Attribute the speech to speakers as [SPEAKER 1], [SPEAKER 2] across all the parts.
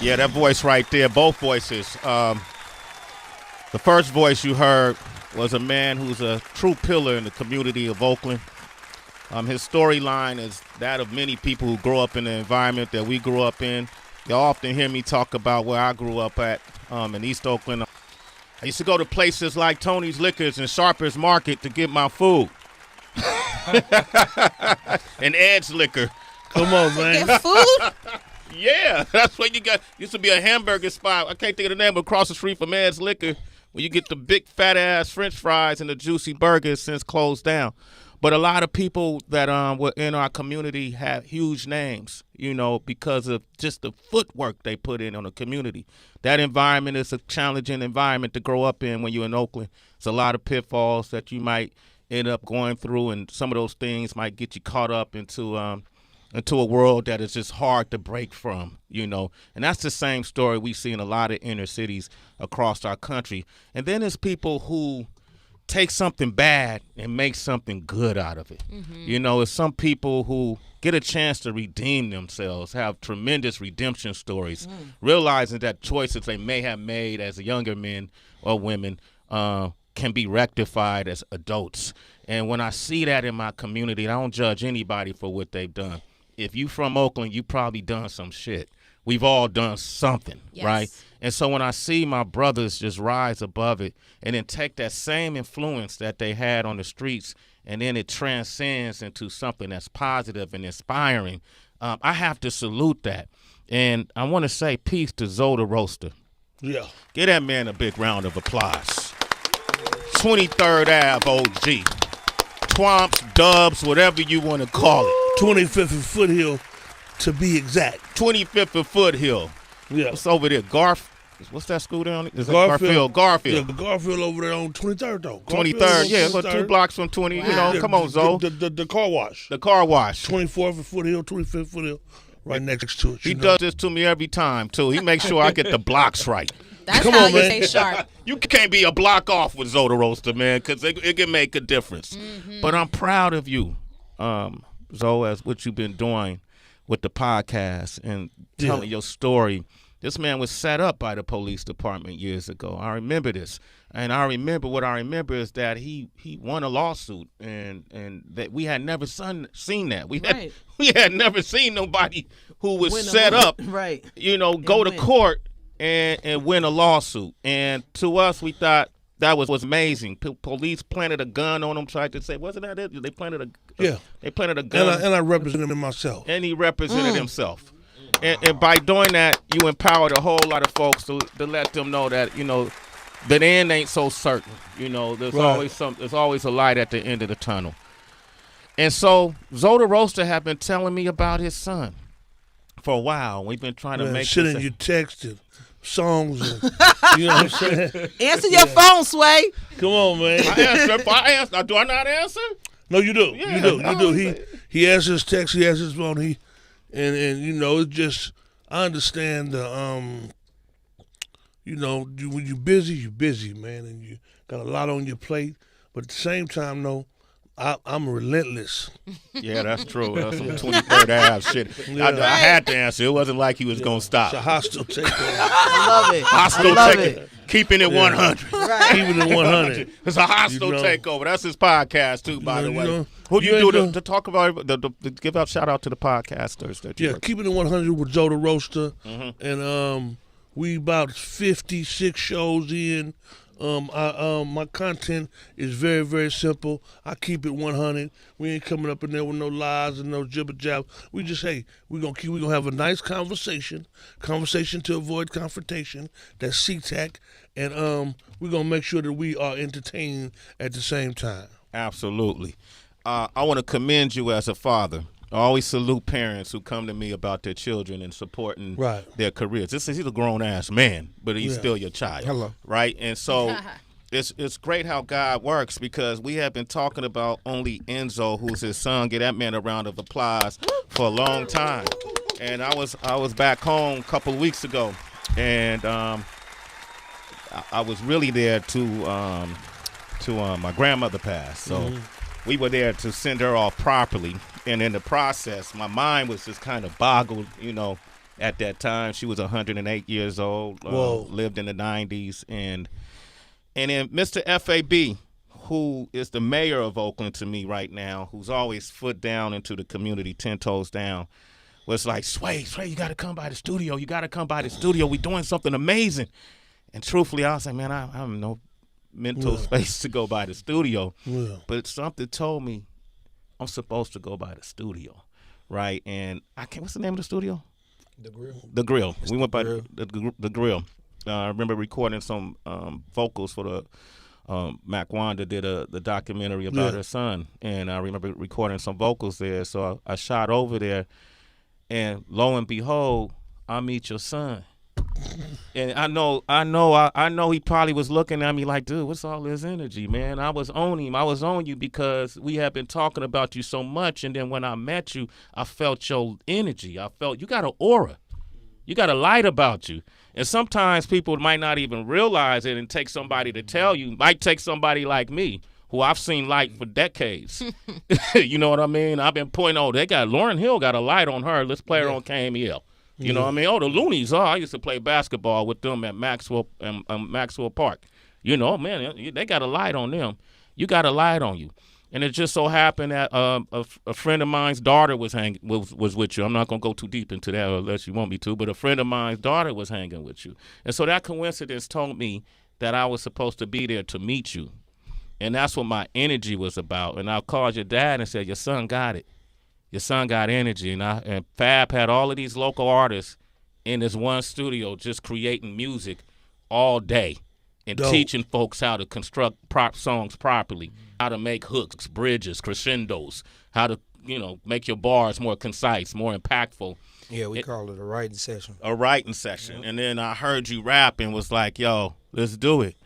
[SPEAKER 1] Yeah, that voice right there, both voices. The first voice you heard was a man who's a true pillar in the community of Oakland. His storyline is that of many people who grow up in the environment that we grew up in. Y'all often hear me talk about where I grew up at in East Oakland. I used to go to places like Tony's Liquors and Sharper's Market to get my food. And Ed's Liquor.
[SPEAKER 2] Come on, man.
[SPEAKER 3] Get food?
[SPEAKER 1] Yeah, that's what you got. Used to be a hamburger spot. I can't think of the name, but across the street from Ed's Liquor, where you get the big fat-ass French fries and the juicy burgers since closed down. But a lot of people that were in our community have huge names, you know, because of just the footwork they put in on the community. That environment is a challenging environment to grow up in when you're in Oakland. It's a lot of pitfalls that you might end up going through, and some of those things might get you caught up into a world that is just hard to break from, you know. And that's the same story we see in a lot of inner cities across our country. And then there's people who take something bad and make something good out of it. Mm-hmm. You know, it's some people who get a chance to redeem themselves, have tremendous redemption stories, realizing that choices they may have made as younger men or women can be rectified as adults. And when I see that in my community, I don't judge anybody for what they've done. If you from Oakland, you probably done some shit. We've all done something, yes. Right? And so when I see my brothers just rise above it and then take that same influence that they had on the streets and then it transcends into something that's positive and inspiring, I have to salute that. And I want to say peace to Zoe The Roasta.
[SPEAKER 2] Yeah.
[SPEAKER 1] Give that man a big round of applause. 23rd Ave OG. Twomps, Dubs, whatever you want to call it.
[SPEAKER 2] 25th and Foothill, to be exact.
[SPEAKER 1] 25th and Foothill.
[SPEAKER 2] Yeah.
[SPEAKER 1] What's over there? What's that school down there?
[SPEAKER 2] Garfield.
[SPEAKER 1] Garfield.
[SPEAKER 2] Yeah, Garfield over there on 23rd, though.
[SPEAKER 1] 23rd, yeah. So 2 blocks from 20. Wow. You know, come on, Zoe.
[SPEAKER 2] The car wash.
[SPEAKER 1] The car wash.
[SPEAKER 2] 24th and Foothill, 25th Foothill, right next to it.
[SPEAKER 1] He does this to me every time, too. He makes sure I get the blocks right.
[SPEAKER 3] That's how you stay sharp.
[SPEAKER 1] You can't be a block off with Zoe The Roasta, man, because it can make a difference. Mm-hmm. But I'm proud of you, Zoe, as what you've been doing with the podcast and telling your story. This man was set up by the police department years ago. I remember this. And what I remember is that he won a lawsuit and that we had never seen that. We had never seen nobody who was set up,
[SPEAKER 4] right.
[SPEAKER 1] You know, go to court and win a lawsuit. And to us, we thought that was amazing. Police planted a gun on him, tried to say, wasn't that it? They planted a gun.
[SPEAKER 2] And I represented him myself.
[SPEAKER 1] And he represented himself. And by doing that, you empowered a whole lot of folks to let them know that, you know, the end ain't so certain. You know, there's always a light at the end of the tunnel. And so Zoe The Roasta have been telling me about his son for a while. We've been trying to make
[SPEAKER 2] sending you texts and songs. And, you know what I'm saying?
[SPEAKER 4] Answer your phone, Sway.
[SPEAKER 2] Come on, man.
[SPEAKER 1] I answer. Do I not answer?
[SPEAKER 2] No, you do.
[SPEAKER 1] Yeah,
[SPEAKER 2] you do. He answers text. He answers phone. And you know, it's just, I understand the you know, when you're busy, man, and you got a lot on your plate. But at the same time, though, I'm relentless.
[SPEAKER 1] Yeah, that's true. That's some 23rd Ave shit. Yeah. I had to answer. It wasn't like he was going to stop.
[SPEAKER 2] It's a hostile takeover.
[SPEAKER 4] I love it.
[SPEAKER 1] Hostile takeover. Keeping it 100.
[SPEAKER 4] Right.
[SPEAKER 2] Keeping it 100.
[SPEAKER 1] It's a hostile takeover. That's his podcast, too, by the way. Who do you do to talk about, to give out shout out to the podcasters?
[SPEAKER 2] Keeping it 100 with Zoe The Roasta. Mm-hmm. And we about 56 shows in. My content is very, very simple. I keep it 100. We ain't coming up in there with no lies and no jibber jab. We just, we're gonna have a nice conversation to avoid confrontation. That's CTAC, and we're gonna make sure that we are entertaining at the same time.
[SPEAKER 1] Absolutely. I want to commend you as a father. I always salute parents who come to me about their children and supporting their careers. He's a grown-ass man, but he's still your child.
[SPEAKER 2] Hello.
[SPEAKER 1] Right? And so it's great how God works, because we have been talking about Only Enzo, who's his son. Give that man a round of applause for a long time. And I was back home a couple of weeks ago, and I was really there to my grandmother passed. So we were there to send her off properly. And in the process, my mind was just kind of boggled, you know, at that time. She was 108 years old, lived in the 90s. And then Mr. FAB, who is the mayor of Oakland to me right now, who's always foot down into the community, 10 toes down, was like, Sway, you got to come by the studio. You got to come by the studio. We're doing something amazing. And truthfully, I was like, man, I have no mental space to go by the studio. Yeah. But something told me I'm supposed to go by the studio, right? And what's the name of the studio?
[SPEAKER 5] The Grill.
[SPEAKER 1] The Grill. We went by the Grill. I remember recording some vocals for the Mac Wanda did the documentary about her son, and I remember recording some vocals there. So I shot over there, and lo and behold, I meet your son. And I know he probably was looking at me like, dude, what's all this energy, man? I was on him. I was on you because we have been talking about you so much, and then when I met you, I felt your energy. I felt you got an aura. You got a light about you. And sometimes people might not even realize it and take somebody to tell you. Might take somebody like me, who I've seen light for decades. You know what I mean? I've been pointing, Lauryn Hill got a light on her. Let's play her on KMEL. You know what I mean? Oh, the Loonies. Oh, I used to play basketball with them at Maxwell Park. You know, man, they got a light on them. You got a light on you. And it just so happened that a friend of mine's daughter was with you. I'm not going to go too deep into that unless you want me to, but a friend of mine's daughter was hanging with you. And so that coincidence told me that I was supposed to be there to meet you. And that's what my energy was about. And I called your dad and said, your son got it. Your son got energy. And Fab had all of these local artists in this one studio just creating music all day. And teaching folks how to construct songs properly, how to make hooks, bridges, crescendos, how to, make your bars more concise, more impactful.
[SPEAKER 5] Yeah, we call it a writing session.
[SPEAKER 1] A writing session. Yeah. And then I heard you rap and was like, yo, let's do it.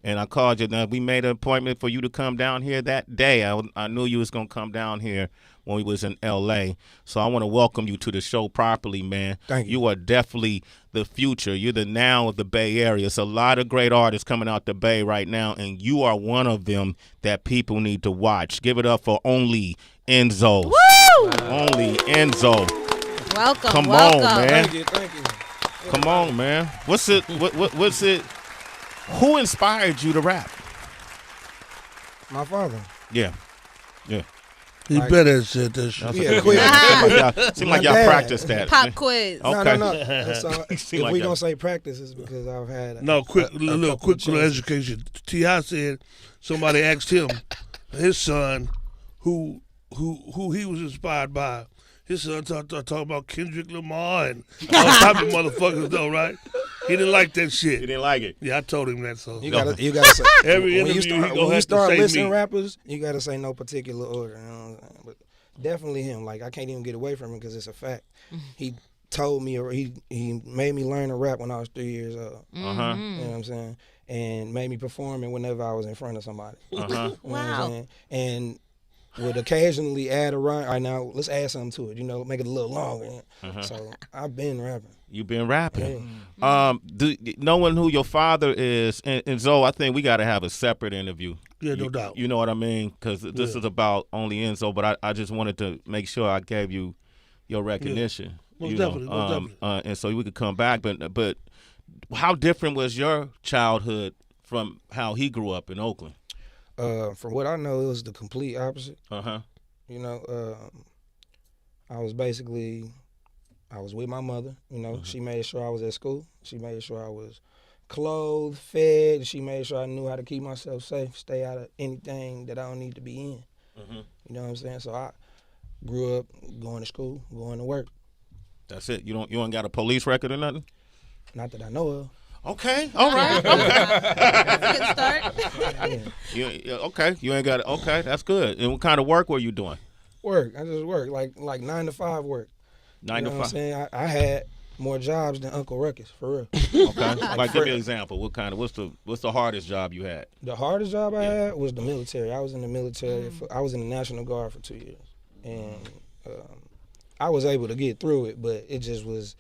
[SPEAKER 1] And I called you. Now, we made an appointment for you to come down here that day. I knew you was going to come down here when we was in L.A. So I want to welcome you to the show properly, man.
[SPEAKER 5] Thank you.
[SPEAKER 1] You are definitely the future. You're the now of the Bay Area. It's a lot of great artists coming out the Bay right now, and you are one of them that people need to watch. Give it up for Only Enzo.
[SPEAKER 3] Woo!
[SPEAKER 1] Only Enzo.
[SPEAKER 3] Welcome.
[SPEAKER 1] Come on, man.
[SPEAKER 5] Thank you.
[SPEAKER 1] Come on, man. What's it? What's it? Who inspired you to rap?
[SPEAKER 5] My father.
[SPEAKER 1] Yeah.
[SPEAKER 2] He better have said that shit.
[SPEAKER 5] Yeah,
[SPEAKER 1] Seem like y'all practiced that.
[SPEAKER 3] Pop quiz.
[SPEAKER 1] Okay.
[SPEAKER 5] No. So if
[SPEAKER 1] like
[SPEAKER 5] we
[SPEAKER 1] that.
[SPEAKER 5] gonna say practice, it's because I've had
[SPEAKER 2] quick little education. T.I. said somebody asked him, his son, who he was inspired by. His son talking about Kendrick Lamar and all type of motherfuckers though, right? He didn't like that shit.
[SPEAKER 1] He didn't like it.
[SPEAKER 2] Yeah, I told him that. So
[SPEAKER 5] you gotta say
[SPEAKER 2] every
[SPEAKER 5] when
[SPEAKER 2] interview
[SPEAKER 5] you start listening
[SPEAKER 2] me.
[SPEAKER 5] rappers, you gotta say no particular order. You know what I'm saying? But definitely him. Like I can't even get away from him because it's a fact. He told me, or he made me learn to rap when I was 3 years old.
[SPEAKER 1] Uh-huh.
[SPEAKER 5] You know what I'm saying? And made me perform it whenever I was in front of somebody.
[SPEAKER 1] Uh-huh.
[SPEAKER 5] You know what I'm
[SPEAKER 3] Wow.
[SPEAKER 5] saying? And would occasionally add a rhyme. All right, now let's add something to it. Make it a little longer. So I've been rapping.
[SPEAKER 1] You've been rapping. Knowing who your father is, and Zoe, I think we got to have a separate interview.
[SPEAKER 2] Yeah, no doubt.
[SPEAKER 1] You know what I mean? Because this is about Only Enzo, but I just wanted to make sure I gave you your recognition.
[SPEAKER 2] Most definitely.
[SPEAKER 1] And so we could come back. But how different was your childhood from how he grew up in Oakland?
[SPEAKER 5] From what I know, it was the complete opposite.
[SPEAKER 1] Uh-huh.
[SPEAKER 5] I was with my mother. She made sure I was at school. She made sure I was clothed, fed. She made sure I knew how to keep myself safe, stay out of anything that I don't need to be in. You know what I'm saying? So I grew up going to school, going to work.
[SPEAKER 1] That's it. You ain't got a police record or nothing?
[SPEAKER 5] Not that I know of.
[SPEAKER 1] Okay, all right.
[SPEAKER 3] Good start.
[SPEAKER 1] Okay, you ain't got it. Okay, that's good. And what kind of work were you doing?
[SPEAKER 5] Work. I just work like 9 to 5 work.
[SPEAKER 1] 9 to 5.
[SPEAKER 5] What I'm saying? I had more jobs than Uncle Ruckus, for real.
[SPEAKER 1] Okay, like give me an example. What's the hardest job you had?
[SPEAKER 5] The hardest job I had was the military. I was in the military. I was in the National Guard for 2 years, and I was able to get through it, but it just was.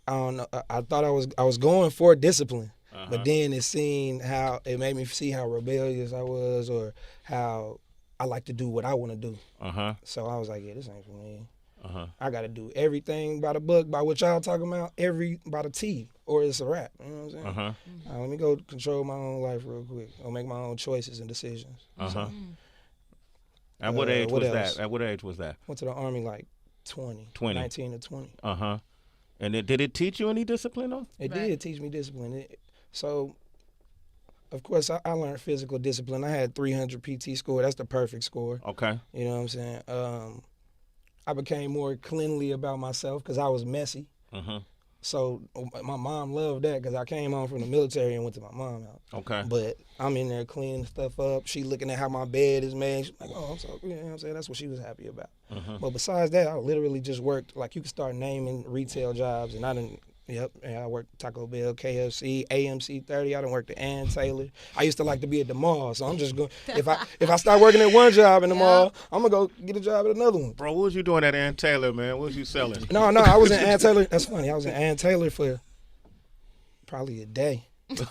[SPEAKER 5] I don't know. I thought I was going for discipline, but then it made me see how rebellious I was, or how I like to do what I want to do. So I was like, yeah, this ain't for me. I got to do everything by the book, by what y'all talking about, by the T, or it's a rap. You know what I'm saying? Let me go control my own life real quick. I'll make my own choices and decisions. So,
[SPEAKER 1] At what age
[SPEAKER 5] what
[SPEAKER 1] was
[SPEAKER 5] else?
[SPEAKER 1] that? At what age was that?
[SPEAKER 5] Went to the Army like 20. 19 to 20.
[SPEAKER 1] And did it teach you any discipline though?
[SPEAKER 5] It did teach me discipline. So, of course, I learned physical discipline. I had 300 PT score. That's the perfect score.
[SPEAKER 1] Okay.
[SPEAKER 5] You know what I'm saying? I became more cleanly about myself because I was messy. So my mom loved that because I came home from the military and went to my mom's house.
[SPEAKER 1] Okay.
[SPEAKER 5] But I'm in there cleaning stuff up. She looking at how my bed is made. She's like, oh, I'm so, you know what I'm saying? That's what she was happy about. But besides that, I literally just worked, like you could start naming retail jobs, and I didn't. And I worked Taco Bell, KFC, AMC 30. I done worked at Ann Taylor. I used to like to be at the mall, so I'm just going. If I start working at one job in the mall, I'm gonna go get a job at another one.
[SPEAKER 1] Bro, what was you doing at Ann Taylor, man? What was you selling?
[SPEAKER 5] No, I was in Ann Taylor. That's funny. I was in Ann Taylor for probably a day.
[SPEAKER 1] You can't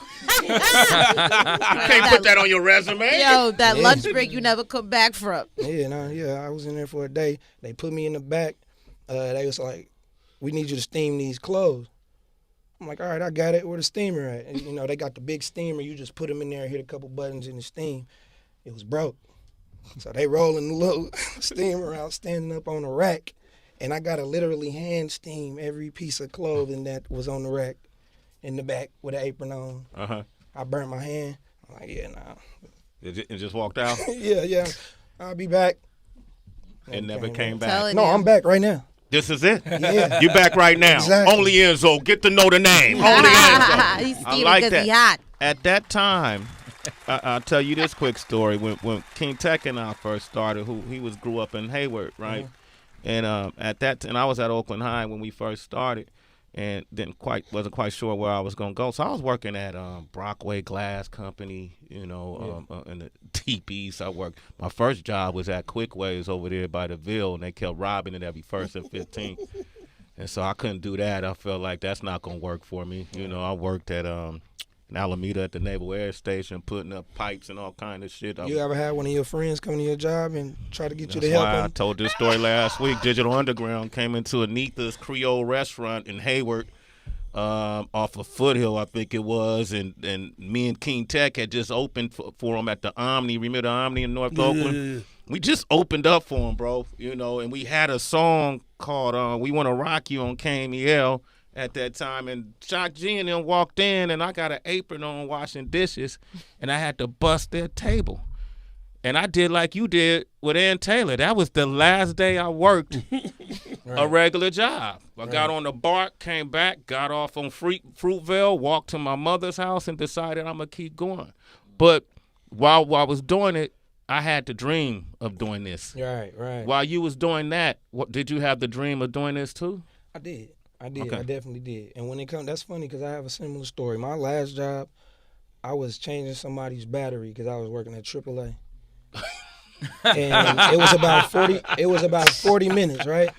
[SPEAKER 1] put that on your resume.
[SPEAKER 3] Yo, that lunch break you never come back from.
[SPEAKER 5] I was in there for a day. They put me in the back. They was like, we need you to steam these clothes. I'm like, all right, I got it. Where the steamer at? And, you know, they got the big steamer. You just put them in there, hit a couple buttons in the steam. It was broke. So they rolling the little steamer out, standing up on the rack. And I got to literally hand steam every piece of clothing that was on the rack in the back with an apron on. I burnt my hand. I'm like, yeah, nah.
[SPEAKER 1] It just walked out?
[SPEAKER 5] Yeah. I'll be back.
[SPEAKER 1] And never came back.
[SPEAKER 5] No, I'm back right now.
[SPEAKER 1] This is it?
[SPEAKER 5] Yeah.
[SPEAKER 1] You back right now.
[SPEAKER 5] Exactly.
[SPEAKER 1] Only Enzo. Get to know the name. Only Enzo.
[SPEAKER 3] He's
[SPEAKER 1] I
[SPEAKER 3] steaming
[SPEAKER 1] like
[SPEAKER 3] because
[SPEAKER 1] that.
[SPEAKER 3] he hot.
[SPEAKER 1] At that time, I'll tell you this quick story. When King Tech and I first started, grew up in Hayward, right? And and I was at Oakland High when we first started, and wasn't quite sure where I was gonna go. So I was working at Brockway Glass Company, you know, in the Deep East. I worked. My first job was at Quickways over there by the Ville, and they kept robbing it every 1st and 15th. And so I couldn't do that. I felt like that's not gonna work for me. You know, I worked at in Alameda at the Naval Air Station, putting up pipes and all kind of shit.
[SPEAKER 5] You ever had one of your friends come to your job and try to get you to
[SPEAKER 1] That's
[SPEAKER 5] help
[SPEAKER 1] why
[SPEAKER 5] them?
[SPEAKER 1] I told this story last week. Digital Underground came into Anita's Creole restaurant in Hayward, off of Foothill, I think it was, and me and King Tech had just opened for him at the Omni. Remember the Omni in North Oakland?
[SPEAKER 2] Yeah.
[SPEAKER 1] We just opened up for him, bro. You know, and we had a song called "We Want to Rock You" on KMEL at that time, and Shock G and them walked in, and I got an apron on washing dishes, and I had to bust their table. And I did like you did with Ann Taylor. That was the last day I worked a regular job. I got on the BART, came back, got off on Fruitvale, walked to my mother's house, and decided I'm going to keep going. But while I was doing it, I had the dream of doing this.
[SPEAKER 5] Right.
[SPEAKER 1] While you was doing that, did you have the dream of doing this too?
[SPEAKER 5] I did.
[SPEAKER 1] Okay.
[SPEAKER 5] I definitely did. And when it comes, that's funny because I have a similar story. My last job, I was changing somebody's battery because I was working at AAA. And it was about 40. It was about 40 minutes, right?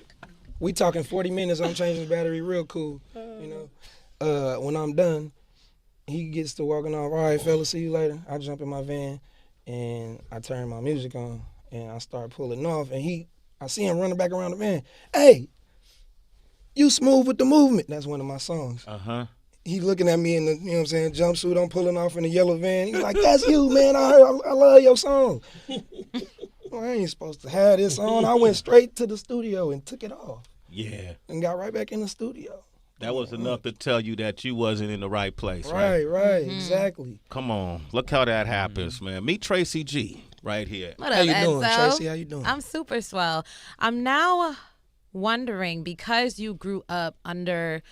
[SPEAKER 5] We talking 40 minutes. I'm changing the battery, real cool. You know, when I'm done, he gets to walking off. All right, fellas, see you later. I jump in my van and I turn my music on and I start pulling off. And I see him running back around the van. Hey, you smooth with the movement. That's one of my songs. He looking at me in the, you know what I'm saying, jumpsuit. I'm pulling off in the yellow van. He's like, that's you, man. I love your song. Well, I ain't supposed to have this on. I went straight to the studio and took it off.
[SPEAKER 1] Yeah.
[SPEAKER 5] And got right back in the studio.
[SPEAKER 1] That was enough to tell you that you wasn't in the right place, right?
[SPEAKER 5] Right, exactly.
[SPEAKER 1] Come on. Look how that happens, man. Meet Tracy G right here.
[SPEAKER 3] What
[SPEAKER 5] How
[SPEAKER 3] up,
[SPEAKER 5] you doing,
[SPEAKER 3] Enzo?
[SPEAKER 5] Tracy? How you doing?
[SPEAKER 3] I'm super swell. I'm now wondering, because you grew up under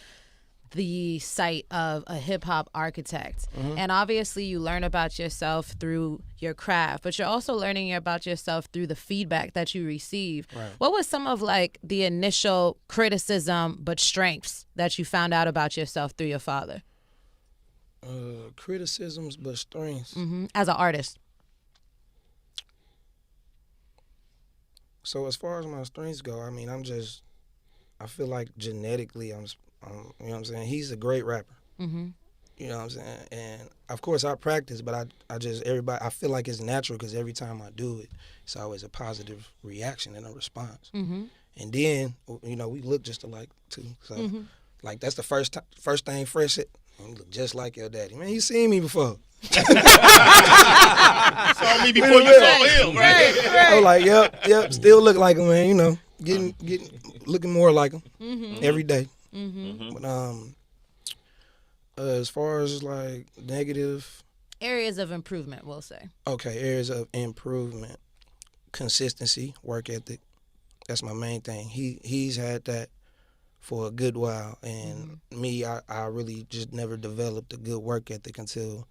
[SPEAKER 3] the sight of a hip-hop architect, and obviously you learn about yourself through your craft, but you're also learning about yourself through the feedback that you receive. What was some of like the initial criticism but strengths that you found out about yourself through your father?
[SPEAKER 5] Criticisms but strengths.
[SPEAKER 3] As an artist.
[SPEAKER 5] So as far as my strengths go, I mean, I feel like genetically you know what I'm saying? He's a great rapper. You know what I'm saying? And of course I practice, but I feel like it's natural because every time I do it, it's always a positive reaction and a response. And then, you know, we look just alike too. So, like, that's the first thing Fresh said. You look just like your daddy. Man, you seen me before.
[SPEAKER 1] Saw me before you saw him, right?
[SPEAKER 5] I was like, yep, still look like him, man. You know, getting looking more like him every day. But as far as like negative
[SPEAKER 3] areas of improvement, we'll say.
[SPEAKER 5] Okay, areas of improvement, consistency, work ethic. That's my main thing. He's had that for a good while, and me, I really just never developed a good work ethic until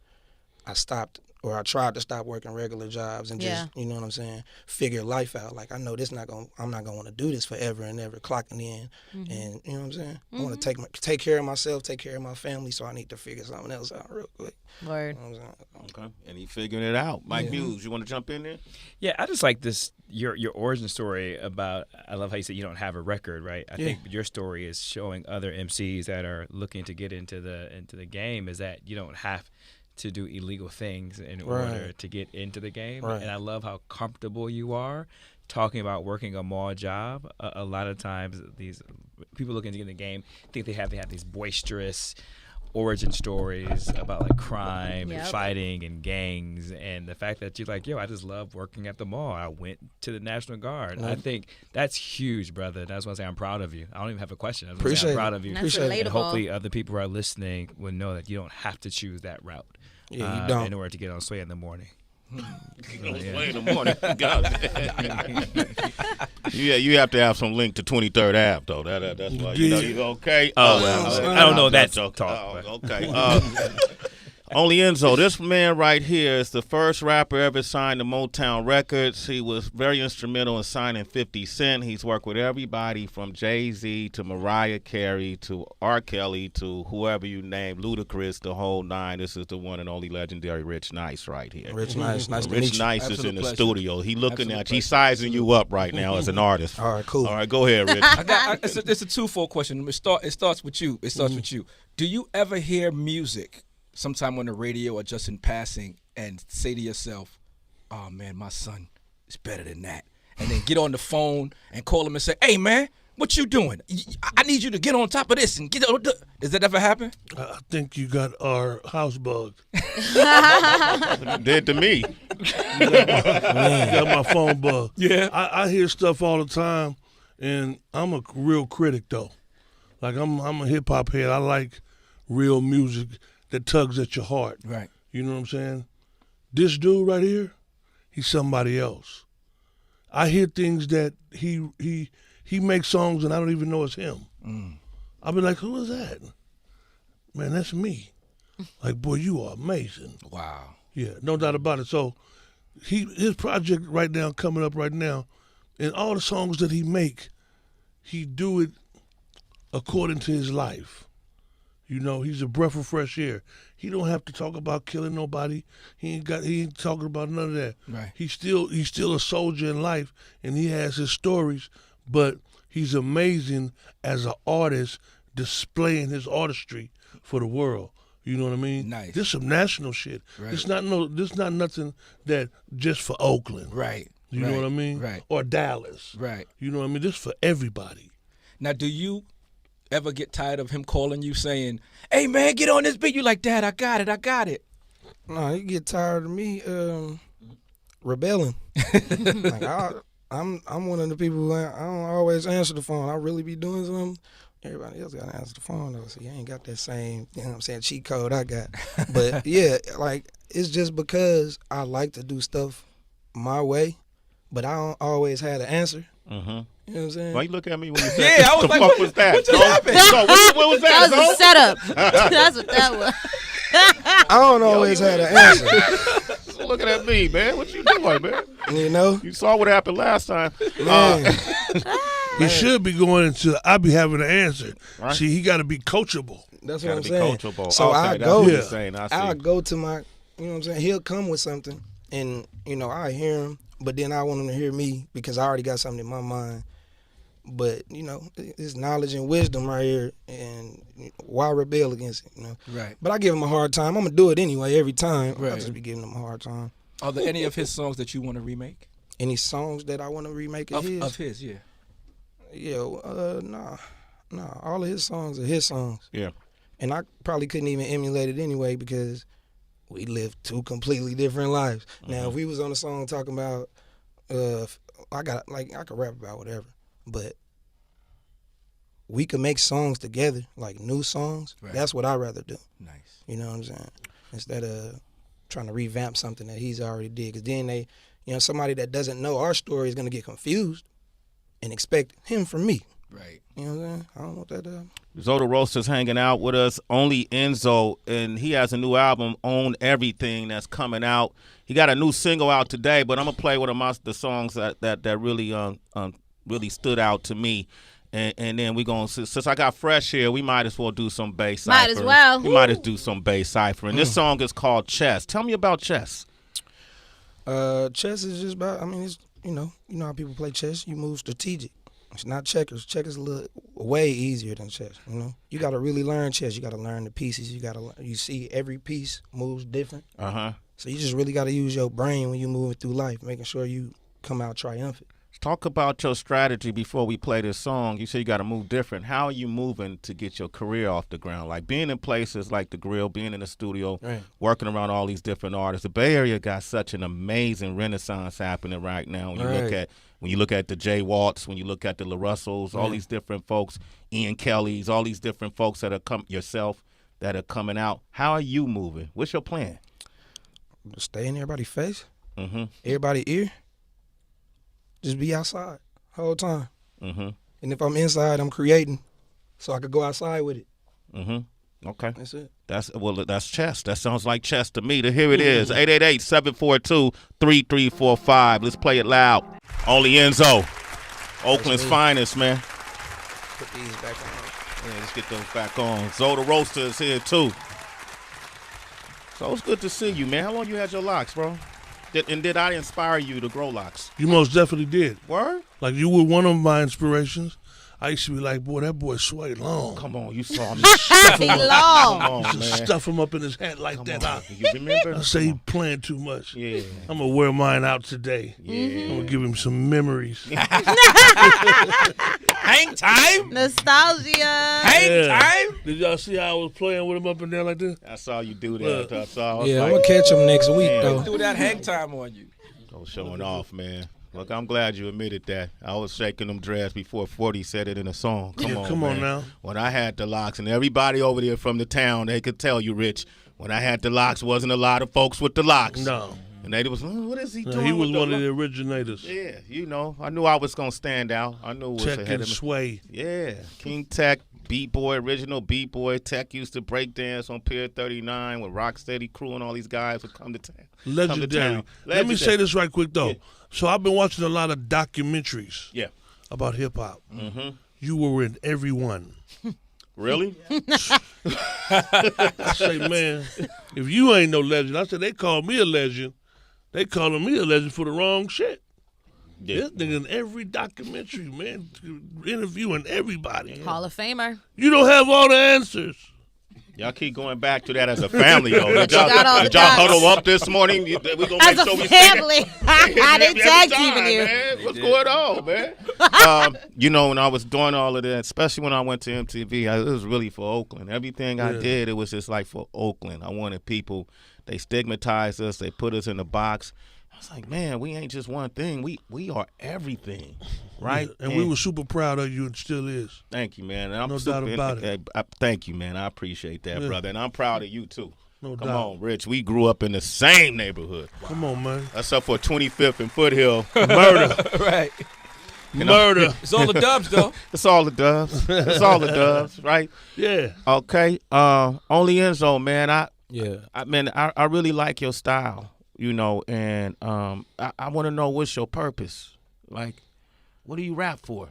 [SPEAKER 5] I stopped, or I tried to stop working regular jobs and just, you know what I'm saying, figure life out. Like, I know I'm not gonna want to do this forever and ever, clocking in, and you know what I'm saying. I want to take care of myself, take care of my family, so I need to figure something else out real quick.
[SPEAKER 3] Word.
[SPEAKER 5] You know what I'm saying?
[SPEAKER 1] Okay, and he figuring it out. Mike Muse, you want to jump in there?
[SPEAKER 6] Yeah, I just like this your origin story about. I love how you said you don't have a record, right? I think your story is showing other MCs that are looking to get into the game is that you don't have to do illegal things in order to get into the game. And I love how comfortable you are talking about working a mall job. A lot of times these people looking to get in the game think they have these boisterous origin stories about like crime and fighting and gangs, and the fact that you're like, yo, I just love working at the mall. I went to the National Guard. I think that's huge, brother. That's why I say I'm proud of you. I don't even have a question. I just say I'm proud of you.
[SPEAKER 3] That's
[SPEAKER 6] and hopefully other people who are listening will know that you don't have to choose that route.
[SPEAKER 5] Yeah, you don't.
[SPEAKER 6] In order to get on Sway in the morning.
[SPEAKER 1] Sway in the morning. You have to have some link to 23rd Ave though. That's why you okay.
[SPEAKER 6] I don't know that talk.
[SPEAKER 1] Okay. Only Enzo, this man right here is the first rapper ever signed to Motown Records. He was very instrumental in signing 50 Cent. He's worked with everybody from Jay-Z to Mariah Carey to R. Kelly to whoever you name, Ludacris, the whole nine. This is the one and only legendary Rich Nice right here.
[SPEAKER 5] Rich Nice, nice to meet
[SPEAKER 1] Rich
[SPEAKER 5] you.
[SPEAKER 1] Nice is in the studio. He looking at you. He's sizing you up right now as an artist.
[SPEAKER 5] All right, cool.
[SPEAKER 1] All right, go ahead, Rich.
[SPEAKER 7] It's a twofold question. It starts with you. Do you ever hear music sometime on the radio or just in passing and say to yourself, oh man, my son is better than that, and then get on the phone and call him and say, hey man, what you doing? I need you to get on top of this and get on. Does that ever happen?
[SPEAKER 2] I think you got our house bugged.
[SPEAKER 1] Did to me.
[SPEAKER 2] You got my phone bugged.
[SPEAKER 7] Yeah.
[SPEAKER 2] I hear stuff all the time, and I'm a real critic though. Like I'm a hip hop head. I like real music that tugs at your heart.
[SPEAKER 7] Right.
[SPEAKER 2] You know what I'm saying? This dude right here, he's somebody else. I hear things that he makes songs and I don't even know it's him. I'll be like, who is that? Man, that's me. Like, boy, you are amazing.
[SPEAKER 7] Wow.
[SPEAKER 2] Yeah, no doubt about it. So his project right now, coming up right now, and all the songs that he make, he do it according to his life. You know, he's a breath of fresh air. He don't have to talk about killing nobody. He ain't talking about none of that.
[SPEAKER 7] Right.
[SPEAKER 2] He's still a soldier in life, and he has his stories, but he's amazing as an artist, displaying his artistry for the world. You know what I mean?
[SPEAKER 7] Nice.
[SPEAKER 2] This some national shit.
[SPEAKER 7] Right.
[SPEAKER 2] This not nothing that just for Oakland.
[SPEAKER 7] Right.
[SPEAKER 2] You know what I mean?
[SPEAKER 7] Right.
[SPEAKER 2] Or Dallas.
[SPEAKER 7] Right.
[SPEAKER 2] You know what I mean? This for everybody.
[SPEAKER 7] Now, do you ever get tired of him calling you saying, hey man, get on this beat? You like, Dad, I got it.
[SPEAKER 5] No, you get tired of me rebelling. Like I'm one of the people who I don't always answer the phone. I really be doing something. Everybody else gotta answer the phone though. So you ain't got that same, you know what I'm saying, cheat code I got. But yeah, like it's just because I like to do stuff my way, but I don't always have the answer. You know what I'm saying?
[SPEAKER 1] Why you look at me when you said
[SPEAKER 7] Yeah, I was
[SPEAKER 1] the
[SPEAKER 7] like,
[SPEAKER 1] fuck
[SPEAKER 7] what
[SPEAKER 1] was that?
[SPEAKER 7] what just happened?
[SPEAKER 1] What was that?
[SPEAKER 3] That was a setup. That's what that was.
[SPEAKER 5] I don't always have the answer.
[SPEAKER 1] Looking at me, man. What you doing, man?
[SPEAKER 5] You know?
[SPEAKER 1] You saw what happened last time.
[SPEAKER 5] Man.
[SPEAKER 2] He should be going into I be having an answer.
[SPEAKER 1] Right.
[SPEAKER 2] See, he got to be coachable.
[SPEAKER 5] That's what
[SPEAKER 1] Gotta
[SPEAKER 5] I'm
[SPEAKER 1] be
[SPEAKER 5] saying.
[SPEAKER 1] coachable.
[SPEAKER 5] So
[SPEAKER 1] Okay,
[SPEAKER 5] I
[SPEAKER 1] that's
[SPEAKER 5] go,
[SPEAKER 1] what you're saying. I see.
[SPEAKER 5] I'll go to my, you know what I'm saying? He'll come with something, and, you know, I hear him, but then I want him to hear me because I already got something in my mind. But, you know, it's knowledge and wisdom right here, and why rebel against it, you know?
[SPEAKER 7] Right.
[SPEAKER 5] But I give him a hard time. I'm going to do it anyway every time.
[SPEAKER 7] Right.
[SPEAKER 5] I'll just be giving him a hard time.
[SPEAKER 7] Are there any of his songs that you want to remake?
[SPEAKER 5] Any songs that I want to remake
[SPEAKER 7] Of his, yeah.
[SPEAKER 5] Nah. All of his songs are his songs.
[SPEAKER 1] Yeah.
[SPEAKER 5] And I probably couldn't even emulate it anyway because we live two completely different lives. Now, if we was on a song talking about, I could rap about whatever, but we could make songs together, like new songs. Right. That's what I'd rather do.
[SPEAKER 7] Nice.
[SPEAKER 5] You know what I'm saying? Instead of trying to revamp something that he's already did. Because then somebody that doesn't know our story is going to get confused and expect him from me.
[SPEAKER 7] Right.
[SPEAKER 5] You know what I'm saying? I don't want that to happen.
[SPEAKER 1] Zoe The Roasta's hanging out with us, Only Enzo, and he has a new album, Own Everything, that's coming out. He got a new single out today, but I'm going to play one of the songs that really stood out to me. And then we're going to, since I got Fresh here, we might as well do some bass
[SPEAKER 3] Might
[SPEAKER 1] ciphering.
[SPEAKER 3] as well.
[SPEAKER 1] We might as do some bass ciphering. This song is called Chess. Tell me about chess.
[SPEAKER 5] Chess is just about, it's, you know how people play chess. You move strategic. It's not checkers. Checkers is way easier than chess, You got to really learn chess. You got to learn the pieces. You see every piece moves different.
[SPEAKER 1] Uh-huh.
[SPEAKER 5] So you just really got to use your brain when you moving through life, making sure you come out triumphant.
[SPEAKER 1] Talk about your strategy before we play this song. You say you got to move different. How are you moving to get your career off the ground? Like being in places like the Grill, being in the studio,
[SPEAKER 5] right, working
[SPEAKER 1] around all these different artists. The Bay Area got such an amazing renaissance happening right now. When you look at the Jay Waltz, when you look at the La Russells, all these different folks, Ian Kellys, all these different folks that are coming out. How are you moving? What's your plan?
[SPEAKER 5] Stay in everybody's face, everybody's ear. Just be outside the whole time. And if I'm inside, I'm creating so I could go outside with it.
[SPEAKER 1] Okay.
[SPEAKER 5] That's it.
[SPEAKER 1] That's chess. That sounds like chess to me. Here it is, 888-742-3345. Let's play it loud. Only Enzo, Oakland's finest, man.
[SPEAKER 5] Put these back on.
[SPEAKER 1] Yeah, let's get those back on. Zoe The Roasta is here, too. So it's good to see you, man. How long you had your locks, bro? Did I inspire you to grow locks?
[SPEAKER 2] You most definitely did.
[SPEAKER 1] Word?
[SPEAKER 2] Like, you were one of my inspirations. I used to be like, boy, that boy Sway long.
[SPEAKER 1] Come on, you saw me.
[SPEAKER 3] He long.
[SPEAKER 1] Come on, man.
[SPEAKER 2] Stuff him up in his hat like that.
[SPEAKER 1] You remember?
[SPEAKER 2] I say he playing too much.
[SPEAKER 1] Yeah.
[SPEAKER 2] I'm going to wear mine out today.
[SPEAKER 1] Yeah.
[SPEAKER 2] I'm going to give him some memories.
[SPEAKER 6] Hang time?
[SPEAKER 3] Nostalgia.
[SPEAKER 6] Hang time?
[SPEAKER 2] Did y'all see how I was playing with him up in there like this?
[SPEAKER 1] I saw you do that.
[SPEAKER 5] I'm going to catch him next week, though.
[SPEAKER 7] Do that hang time on you.
[SPEAKER 1] Go showing off, man. Look, I'm glad you admitted that. I was shaking them dreads before 40 said it in a song. Come on
[SPEAKER 2] now.
[SPEAKER 1] When I had the locks, and everybody over there from the town, they could tell you, Rich, when I had the locks, wasn't a lot of folks with the locks.
[SPEAKER 2] No.
[SPEAKER 1] And they was, what is he doing?
[SPEAKER 2] He was one of the originators.
[SPEAKER 1] Yeah, I knew I was going to stand out. I knew it was
[SPEAKER 2] Tech
[SPEAKER 1] ahead
[SPEAKER 2] and
[SPEAKER 1] of me.
[SPEAKER 2] Sway.
[SPEAKER 1] Yeah, King Tech, B-Boy, original B-Boy. Tech used to break dance on Pier 39 with Rocksteady Crew and all these guys would come to town.
[SPEAKER 2] Legendary. Let me say this right quick, though. Yeah. So I've been watching a lot of documentaries about hip-hop. You were in every one.
[SPEAKER 1] Really?
[SPEAKER 2] I say, man, if you ain't no legend, I said, they call me a legend. They calling me a legend for the wrong shit. Yeah. This nigga in every documentary, man, interviewing everybody.
[SPEAKER 3] Hall of Famer.
[SPEAKER 2] You don't have all the answers.
[SPEAKER 1] Y'all keep going back to that as a family, though. Did y'all huddle up this morning? We gonna
[SPEAKER 3] as
[SPEAKER 1] make
[SPEAKER 3] a
[SPEAKER 1] sure we
[SPEAKER 3] family. They tag teaming you.
[SPEAKER 1] Man. What's going on, man? When I was doing all of that, especially when I went to MTV, it was really for Oakland. Everything I did, it was just like for Oakland. I wanted people, they stigmatized us, they put us in a box. I was like, man, we ain't just one thing. We are everything, right?
[SPEAKER 2] Yeah, and we were super proud of you and still is.
[SPEAKER 1] Thank you, man. And
[SPEAKER 2] no doubt about it.
[SPEAKER 1] Thank you, man. I appreciate that, brother. And I'm proud of you, too.
[SPEAKER 2] No
[SPEAKER 1] Come
[SPEAKER 2] doubt.
[SPEAKER 1] on, Rich. We grew up in the same neighborhood.
[SPEAKER 2] Come on, man.
[SPEAKER 1] That's up for 25th and Foothill.
[SPEAKER 2] Murder.
[SPEAKER 7] Right.
[SPEAKER 2] Murder.
[SPEAKER 7] It's all the dubs, though.
[SPEAKER 1] It's all the dubs. It's all the dubs, right?
[SPEAKER 2] Yeah.
[SPEAKER 1] Okay. Only Enzo, man. I really like your style. And I want to know what's your purpose. Like, what do you rap for?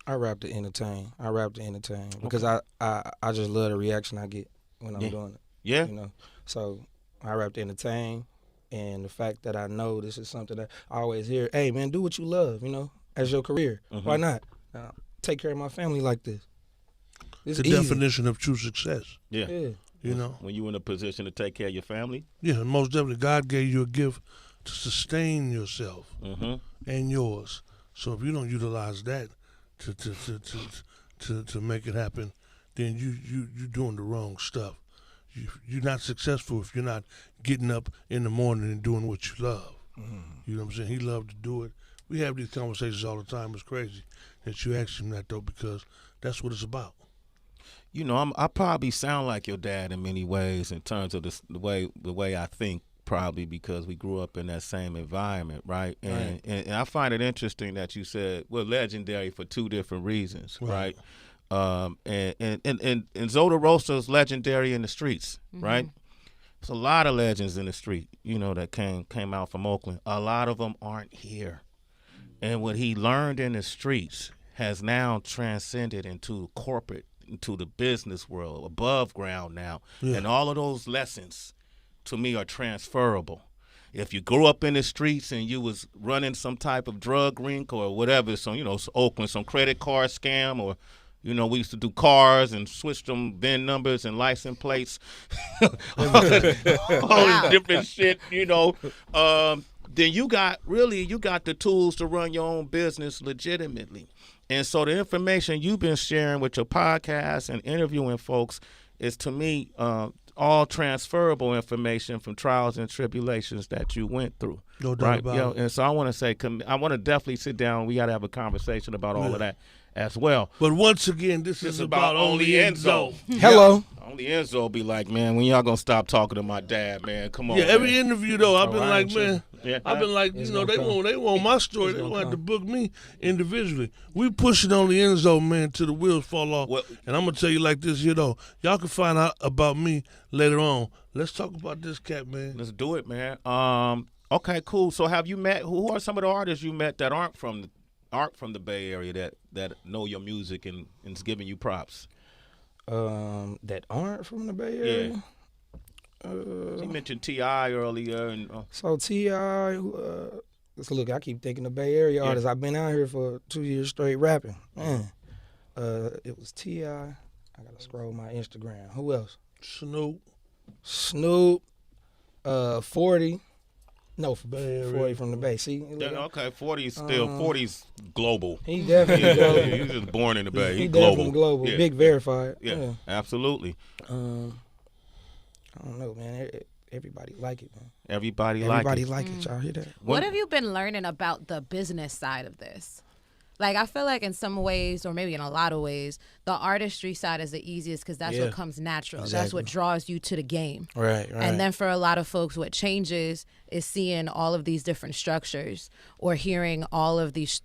[SPEAKER 5] I rap to entertain. Because I just love the reaction I get when I'm doing it.
[SPEAKER 1] Yeah.
[SPEAKER 5] So I rap to entertain, and the fact that I know this is something that I always hear, hey, man, do what you love, as your career. Why not? Take care of my family like this. It's
[SPEAKER 2] the
[SPEAKER 5] easy.
[SPEAKER 2] definition of true success.
[SPEAKER 5] Yeah.
[SPEAKER 1] When you're in a position to take care of your family?
[SPEAKER 2] Yeah, most definitely. God gave you a gift to sustain yourself and yours. So if you don't utilize that to make it happen, then you're doing the wrong stuff. You're not successful if you're not getting up in the morning and doing what you love. You know what I'm saying? He loved to do it. We have these conversations all the time. It's crazy that you ask him that, though, because that's what it's about.
[SPEAKER 1] You know, I probably sound like your dad in many ways in terms of the way I think, probably because we grew up in that same environment, right? And I find it interesting that you said we're legendary for two different reasons, right? And Zoe The Roasta is legendary in the streets, right? There's a lot of legends in the street, you know, that came out from Oakland. A lot of them aren't here. And what he learned in the streets has now transcended into corporate, into the business world, above ground now.
[SPEAKER 2] Yeah.
[SPEAKER 1] And all of those lessons, to me, are transferable. If you grew up in the streets and you was running some type of drug ring or whatever, so, you know, Oakland, some credit card scam, or, you know, we used to do cars and switch them VIN numbers and license plates, all this different shit, you know, then you got the tools to run your own business legitimately. And so the information you've been sharing with your podcast and interviewing folks is, to me, all transferable information from trials and tribulations that you went through.
[SPEAKER 2] No doubt about it.
[SPEAKER 1] And so I want to say, I want to definitely sit down. We got to have a conversation about all of that as well.
[SPEAKER 2] But once again, this is about Only Enzo.
[SPEAKER 5] Hello.
[SPEAKER 1] Only Enzo be like, man, when y'all gonna stop talking to my dad, man? Come on.
[SPEAKER 2] Yeah, every
[SPEAKER 1] man.
[SPEAKER 2] interview though, I've been like, man,
[SPEAKER 1] I've
[SPEAKER 2] been like, you know, they want my story. They want to book me individually. We pushing Only Enzo, man, till the wheels fall off.
[SPEAKER 1] Well,
[SPEAKER 2] and I'm gonna tell you like this, you know, y'all can find out about me later on. Let's talk about this cat, man.
[SPEAKER 1] Let's do it, man. Okay, cool. So have you met? Who are some of the artists you met that aren't from the Bay Area that know your music and is giving you props?
[SPEAKER 5] That aren't from the Bay Area.
[SPEAKER 1] Yeah. You mentioned T.I. earlier, and
[SPEAKER 5] So T.I., let's look. I keep thinking the Bay Area artists. I've been out here for 2 years straight rapping. Man, it was T.I. I gotta scroll my Instagram. Who else? Snoop. 40. No,
[SPEAKER 2] Bay Area.
[SPEAKER 5] 40 from the Bay. See?
[SPEAKER 1] okay, 40's still 40's global.
[SPEAKER 5] He definitely global.
[SPEAKER 1] He's just born in the Bay.
[SPEAKER 5] He
[SPEAKER 1] He's
[SPEAKER 5] definitely global.
[SPEAKER 1] Yeah.
[SPEAKER 5] Big verified.
[SPEAKER 1] Yeah, absolutely.
[SPEAKER 5] I don't know, man. Everybody like it, man.
[SPEAKER 1] Everybody
[SPEAKER 5] like
[SPEAKER 1] it.
[SPEAKER 5] Y'all hear that?
[SPEAKER 3] What have you been learning about the business side of this? Like, I feel like in some ways, or maybe in a lot of ways, the artistry side is the easiest because that's what comes natural.
[SPEAKER 5] Exactly.
[SPEAKER 3] That's what draws you to the game.
[SPEAKER 5] Right.
[SPEAKER 3] And then for a lot of folks, what changes is seeing all of these different structures or hearing all of these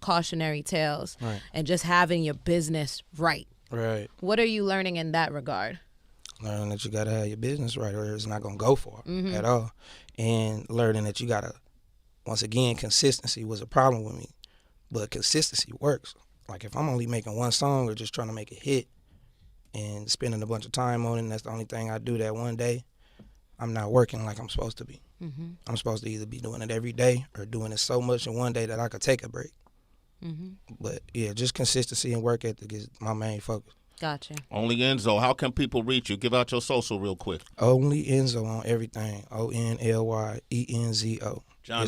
[SPEAKER 3] cautionary tales, and just having your business right.
[SPEAKER 5] Right.
[SPEAKER 3] What are you learning in that regard?
[SPEAKER 5] Learning that you got to have your business right or it's not going to go far at all. And learning that you got to, once again, consistency was a problem with me. But consistency works. Like if I'm only making one song or just trying to make a hit and spending a bunch of time on it, and that's the only thing I do that one day, I'm not working like I'm supposed to be. I'm supposed to either be doing it every day or doing it so much in one day that I could take a break. But yeah, just consistency and work ethic is my main focus.
[SPEAKER 3] Gotcha.
[SPEAKER 1] Only Enzo. How can people reach you? Give out your social real quick.
[SPEAKER 5] Only Enzo on everything. ONLYENZO.
[SPEAKER 1] John,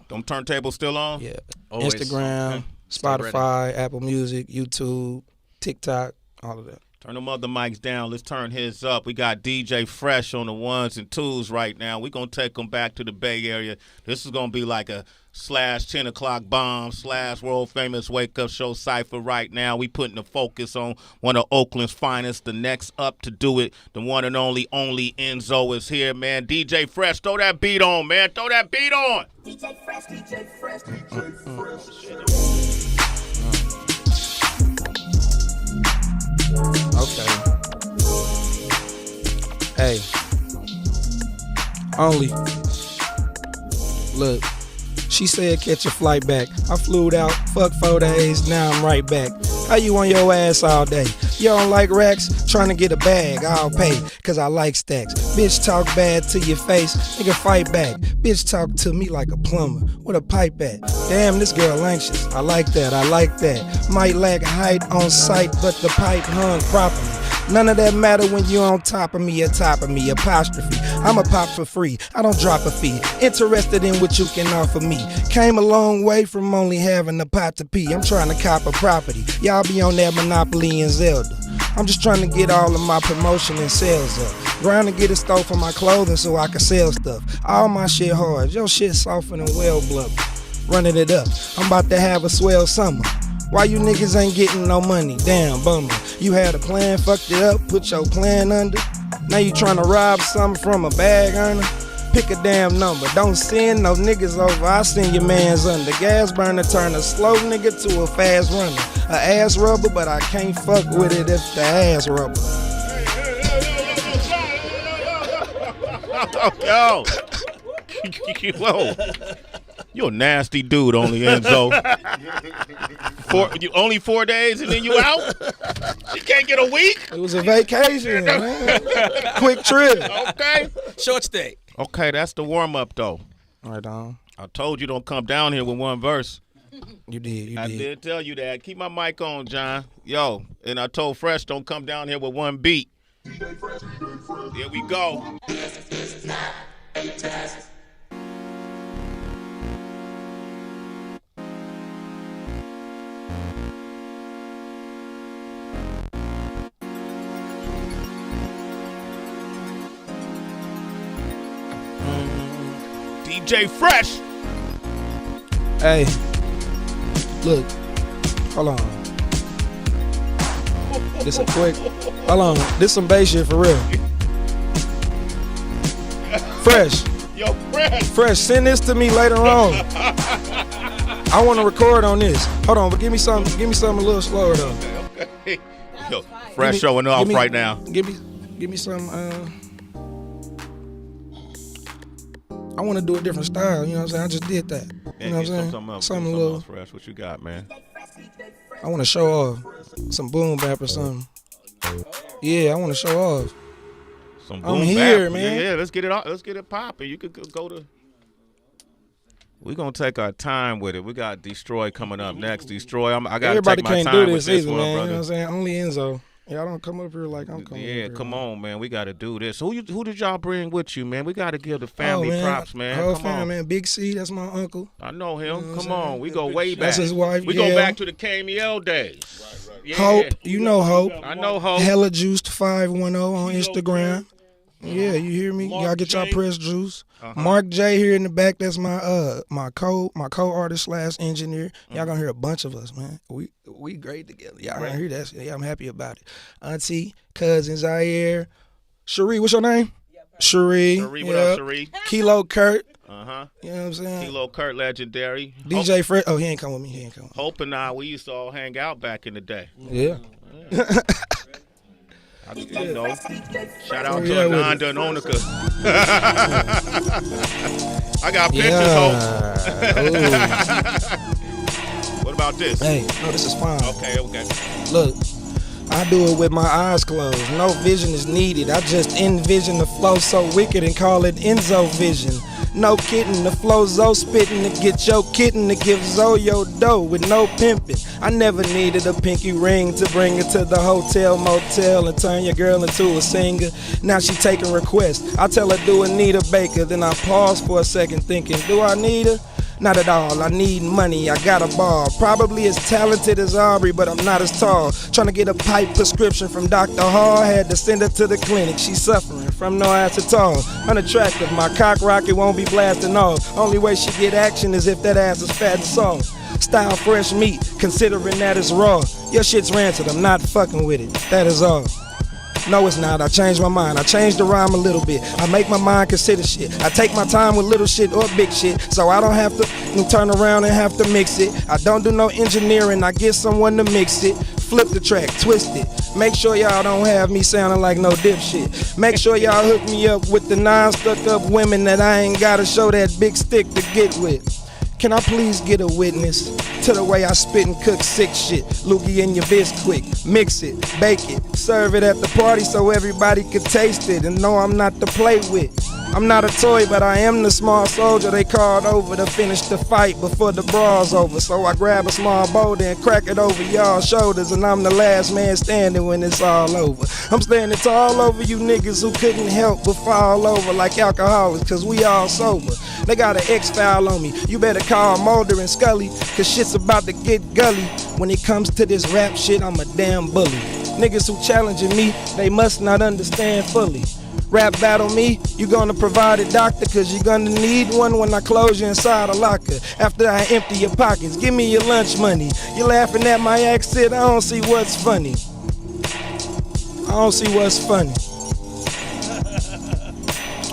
[SPEAKER 1] them turntables still on?
[SPEAKER 5] Yeah.
[SPEAKER 6] Always.
[SPEAKER 5] Instagram,
[SPEAKER 6] Okay.
[SPEAKER 5] Spotify, Apple Music, YouTube, TikTok, all of that.
[SPEAKER 1] Turn them other mics down. Let's turn his up. We got DJ Fresh on the ones and twos right now. We're going to take them back to the Bay Area. This is going to be like a /10 o'clock bomb / world famous wake up show cypher right now. We putting the focus on one of Oakland's finest. The next up to do it, the one and only Enzo is here, man. DJ Fresh, throw that beat on, man. Throw that beat on.
[SPEAKER 8] DJ Fresh, DJ Fresh, DJ Fresh.
[SPEAKER 5] Okay. Hey. Only. Look. She said catch a flight back. I flew out, fuck 4 days, now I'm right back. How you on your ass all day? You don't like racks? Trying to get a bag, I'll pay, cause I like stacks. Bitch talk bad to your face, nigga fight back. Bitch talk to me like a plumber, with a pipe at. Damn, this girl anxious, I like that, I like that. Might lack height on sight, but the pipe hung properly. None of that matter when you on top of me, apostrophe. I'm a pop for free, I don't drop a fee. Interested in what you can offer me. Came a long way from only having a pot to pee. I'm trying to cop a property, y'all be on that Monopoly and Zelda. I'm just trying to get all of my promotion and sales up. Grind to get a stove for my clothing so I can sell stuff. All my shit hard, your shit softer than well blubber. Running it up, I'm about to have a swell summer. Why you niggas ain't getting no money? Damn bummer. You had a plan, fucked it up, put your plan under. Now you trying to rob something from a bag earner? Pick a damn number, don't send no niggas over, I send your mans under. Gas burner turn a slow nigga to a fast runner. A ass rubber, but I can't fuck with it if the ass rubber.
[SPEAKER 1] Yo. Whoa. You're a nasty dude, Only Enzo. Only 4 days and then you out? You can't get a week?
[SPEAKER 5] It was a vacation, man. Quick trip.
[SPEAKER 1] Okay.
[SPEAKER 7] Short stay.
[SPEAKER 1] Okay, that's the warm-up, though.
[SPEAKER 5] Right on.
[SPEAKER 1] I told you don't come down here with one verse.
[SPEAKER 5] You did.
[SPEAKER 1] I did tell you that. Keep my mic on, John. Yo, and I told Fresh don't come down here with one beat. Here we go. DJ Fresh.
[SPEAKER 5] Hey, look, hold on. This a quick, hold on. This some bass shit for real. Fresh.
[SPEAKER 1] Yo, Fresh.
[SPEAKER 5] Fresh, send this to me later on. I want to record on this. Hold on, but give me something a little slower though.
[SPEAKER 1] Okay. Yo, Fresh showing off right now.
[SPEAKER 5] Give me some. I want to do a different style. You know what I'm saying? I just did that. You know what I'm saying? Something a little
[SPEAKER 1] Fresh. What you got, man?
[SPEAKER 5] I want to show off some boom bap or something. Yeah, I want to show off.
[SPEAKER 1] Some boom
[SPEAKER 5] I'm here,
[SPEAKER 1] bap.
[SPEAKER 5] man.
[SPEAKER 1] Yeah, let's get it off. Let's get it popping. You could go to. We're gonna take our time with it. We got Destroy coming up next. Destroy. I gotta
[SPEAKER 5] Everybody
[SPEAKER 1] take my
[SPEAKER 5] can't
[SPEAKER 1] time
[SPEAKER 5] do
[SPEAKER 1] with
[SPEAKER 5] this
[SPEAKER 1] this
[SPEAKER 5] either,
[SPEAKER 1] one,
[SPEAKER 5] man.
[SPEAKER 1] brother.
[SPEAKER 5] You know what I'm saying? Only Enzo. Y'all don't come up here like I'm coming up
[SPEAKER 1] Yeah,
[SPEAKER 5] here.
[SPEAKER 1] come on, man. We got to do this. Who did y'all bring with you, man? We got to give the family
[SPEAKER 5] man.
[SPEAKER 1] props, man.
[SPEAKER 5] Whole
[SPEAKER 1] Come
[SPEAKER 5] family,
[SPEAKER 1] on.
[SPEAKER 5] man. Big C, that's my uncle.
[SPEAKER 1] I know him.
[SPEAKER 5] You know what
[SPEAKER 1] Come
[SPEAKER 5] I'm
[SPEAKER 1] on.
[SPEAKER 5] saying?
[SPEAKER 1] We go way back.
[SPEAKER 5] That's his wife,
[SPEAKER 1] We go
[SPEAKER 5] yeah.
[SPEAKER 1] back to the KML days. Yeah.
[SPEAKER 5] Hope, you know Hope.
[SPEAKER 1] I know Hope.
[SPEAKER 5] Hella Juiced 510 on Instagram. Yeah, you hear me? Y'all get y'all press juice. Mark J here in the back. That's my co-artist / engineer. Y'all gonna hear a bunch of us, man. We great together. Y'all gonna hear that shit. Yeah, I'm happy about it. Auntie, cousin Zaire, Cherie. What's your name? Cherie.
[SPEAKER 1] Cherie, what up, Cherie?
[SPEAKER 5] Kilo Kurt.
[SPEAKER 1] Uh-huh.
[SPEAKER 5] You know what I'm saying?
[SPEAKER 1] Kilo Kurt, legendary.
[SPEAKER 5] DJ Fred. Oh, he ain't come with me.
[SPEAKER 1] Hope and I, we used to all hang out back in the day.
[SPEAKER 5] Yeah.
[SPEAKER 1] You know, shout out to
[SPEAKER 5] Yeah,
[SPEAKER 1] Ananda and Onika. I got pictures, Hope. What about this?
[SPEAKER 5] Hey, no, this is fine.
[SPEAKER 1] Okay.
[SPEAKER 5] Look, I do it with my eyes closed. No vision is needed. I just envision the flow so wicked and call it Enzo vision. No kidding, the flow Zo spitting to get your kitten to give Zo your dough with no pimping. I never needed a pinky ring to bring her to the hotel motel and turn your girl into a singer. Now she taking requests. I tell her do Anita Baker, then I pause for a second thinking, do I need her? Not at all, I need money, I got a ball. Probably as talented as Aubrey, but I'm not as tall. Trying to get a pipe prescription from Dr. Hall, had to send her to the clinic. She's suffering from no acetol. Unattractive, my cock rocket won't be blasting off. Only way she get action is if that ass is fat and soft. Style fresh meat, considering that it's raw. Your shit's rancid, I'm not fucking with it, that is all. No, it's not. I changed my mind. I changed the rhyme a little bit. I make my mind consider shit. I take my time with little shit or big shit, so I don't have to turn around and have to mix it. I don't do no engineering. I get someone to mix it. Flip the track, twist it. Make sure y'all don't have me sounding like no dipshit. Make sure y'all hook me up with the 9 stuck-up women that I ain't gotta show that big stick to get with. Can I please get a witness to the way I spit and cook sick shit? Loogie in your Bisquick, mix it, bake it, serve it at the party so everybody could taste it and know I'm not to play with. I'm not a toy, but I am the small soldier they called over to finish the fight before the brawl's over. So I grab a small boulder and crack it over y'all's shoulders, and I'm the last man standing when it's all over. I'm standing tall over you niggas who couldn't help but fall over like alcoholics, cause we all sober. They got an X-File on me, you better call Mulder and Scully, cause shit's about to get gully. When it comes to this rap shit, I'm a damn bully. Niggas who challenging me, they must not understand fully. Rap battle me, you gonna provide a doctor, cause you gonna need one when I close you inside a locker. After I empty your pockets, give me your lunch money. You laughing at my accent, I don't see what's funny. I don't see what's funny.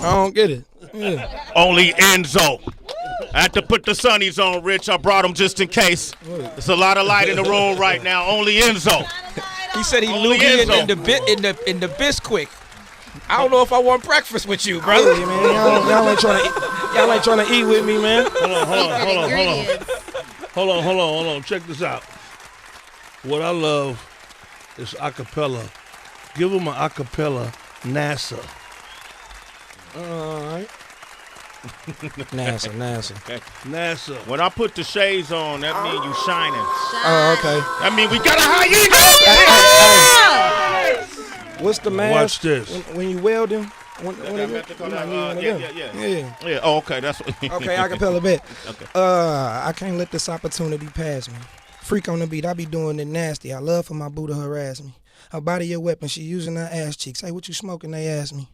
[SPEAKER 5] I don't get it. Yeah.
[SPEAKER 1] Only Enzo. I had to put the sunnies on, Rich. I brought them just in case. There's a lot of light in the room right now. Only Enzo.
[SPEAKER 7] He said he
[SPEAKER 1] Only
[SPEAKER 7] looking
[SPEAKER 1] Enzo.
[SPEAKER 7] in the Bisquick. I don't know if I want breakfast with you, brother.
[SPEAKER 5] Hey, man, y'all ain't trying to eat with me, man.
[SPEAKER 2] Hold on. Check this out. What I love is acapella. Give them an acapella NASA.
[SPEAKER 5] All right. NASA.
[SPEAKER 1] When I put the shades on, that mean you shining.
[SPEAKER 5] Oh, okay.
[SPEAKER 1] That mean we got a high ego.
[SPEAKER 5] What's the mask?
[SPEAKER 2] Watch this.
[SPEAKER 5] When you welding?
[SPEAKER 1] Yeah. Oh, okay. That's what.
[SPEAKER 5] Okay, acapella bet.
[SPEAKER 1] Okay.
[SPEAKER 5] I can't let this opportunity pass me. Freak on the beat, I be doing it nasty. I love for my boo to harass me. Her body a weapon, she using her ass cheeks. Hey, what you smoking? They ask me.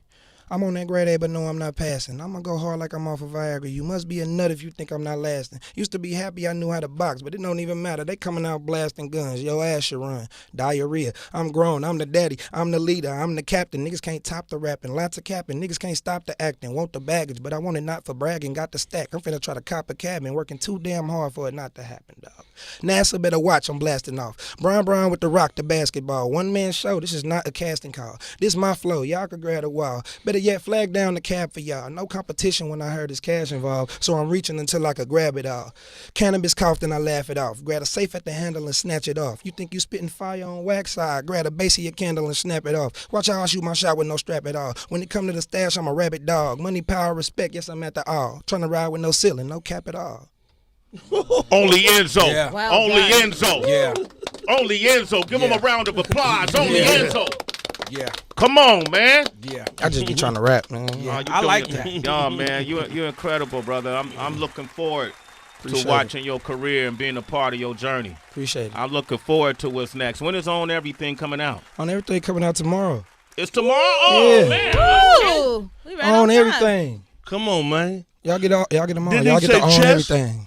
[SPEAKER 5] I'm on that grade A, but no, I'm not passing. I'm gonna go hard like I'm off of Viagra. You must be a nut if you think I'm not lasting. Used to be happy I knew how to box, but it don't even matter. They coming out blasting guns. Your ass should run. Diarrhea. I'm grown. I'm the daddy. I'm the leader. I'm the captain. Niggas can't top the rapping. Lots of capping. Niggas can't stop the acting. Want the baggage, but I want it not for bragging. Got the stack. I'm finna try to cop a cabin. Working too damn hard for it not to happen, dog. NASA better watch. I'm blasting off. Brown with the rock, the basketball. One man show. This is not a casting call. This my flow. Y'all could grab a wall. Better yet, flag down the cab for y'all. No competition when I heard it's cash involved, so I'm reaching until I could grab it all. Cannabis coughed and I laugh it off. Grab a safe at the handle and snatch it off. You think you spitting fire on wax side? Grab a base of your candle and snap it off. Watch how I shoot my shot with no strap at all. When it come to the stash, I'm a rabbit dog. Money, power, respect, yes, I'm at the all. Trying to ride with no ceiling, no cap at all.
[SPEAKER 1] Only Enzo.
[SPEAKER 7] Yeah.
[SPEAKER 3] Well
[SPEAKER 1] Only
[SPEAKER 3] done.
[SPEAKER 1] Enzo.
[SPEAKER 7] Yeah.
[SPEAKER 1] Only Enzo. Give him a round of applause. Only Enzo.
[SPEAKER 7] Yeah.
[SPEAKER 1] Come on, man.
[SPEAKER 7] Yeah.
[SPEAKER 5] I just be trying to rap, man.
[SPEAKER 1] Oh, you
[SPEAKER 7] I
[SPEAKER 1] doing
[SPEAKER 7] like
[SPEAKER 1] your
[SPEAKER 7] that.
[SPEAKER 1] thing. Yo, man, you're incredible, brother. I'm looking forward
[SPEAKER 5] Appreciate
[SPEAKER 1] to watching your career and being a part of your journey.
[SPEAKER 5] Appreciate it.
[SPEAKER 1] I'm looking forward to what's next. When is On Everything coming out?
[SPEAKER 5] On everything coming out tomorrow.
[SPEAKER 1] It's tomorrow? Oh,
[SPEAKER 5] Yeah.
[SPEAKER 1] man.
[SPEAKER 3] Ooh, we right
[SPEAKER 5] On
[SPEAKER 3] time.
[SPEAKER 5] everything.
[SPEAKER 2] Come on, man.
[SPEAKER 5] Y'all get them on.
[SPEAKER 2] Didn't
[SPEAKER 5] Y'all
[SPEAKER 2] he
[SPEAKER 5] get the
[SPEAKER 2] say
[SPEAKER 5] on
[SPEAKER 2] chest?
[SPEAKER 5] everything.